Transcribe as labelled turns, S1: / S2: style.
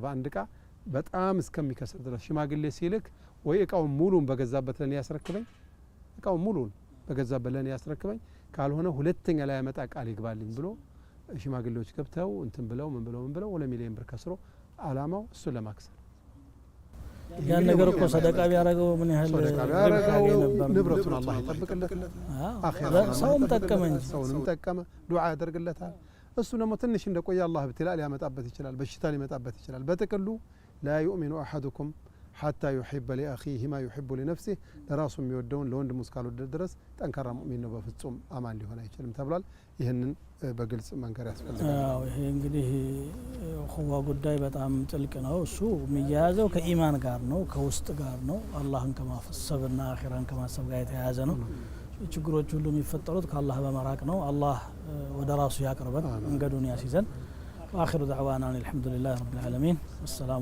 S1: በአንድ እቃ በጣም እስከሚከስር ድረስ ሽማግሌ ሲልክ ወይ እቃውን ሙሉን በገዛበት ለኔ ያስረክበኝ እቃውን ሙሉን በገዛበት ለኔ ያስረክበኝ ካልሆነ ሁለተኛ ላይ ያመጣ ቃል ይግባልኝ ብሎ ሽማግሌዎች ገብተው እንትን ብለው ምን ብለው 2 ሚሊዮን ብር ከስሮ አላማው እሱ ለማክሰር
S2: ያን ነገር እኮ ሰደቃ ቢያረገው ምን ያህል
S1: ንብረቱን አላህ ይጠብቅለት አኺራ
S2: ሰውም ጠቀመ እንጂ
S1: ሰውንም ጠቀመ ዱዓ ያደርግለታል እሱ ደግሞ ትንሽ እንደቆየ አላህ ብትላል ያመጣበት ይችላል በሽታ ሊመጣበት ይችላል በጥቅሉ لا يؤمن أحدكم حتى يحب لأخيه ما يحب لنفسه ለራሱ የሚወደውን ለወንድሙ እስካልወደደ ድረስ ጠንካራ ሙእሚን ነው በፍጹም አማን ሊሆን አይችልም ተብሏል ይሄንን በግልጽ መንገር ያስፈልጋል
S2: አዎ ይሄ እንግዲህ ኹዋ ጉዳይ በጣም ጥልቅ ነው እሱ የሚያያዘው ከኢማን ጋር ነው ከውስጥ ጋር ነው አላህን ከማሰብና አኺራን ከማሰብ ጋር የተያያዘ ነው ችግሮች ሁሉ የሚፈጠሩት ከአላህ በመራቅ ነው አላህ ወደ ራሱ ያቀርበን መንገዱን ያስይዘን واخر دعوانا الحمد لله رب العالمين والسلام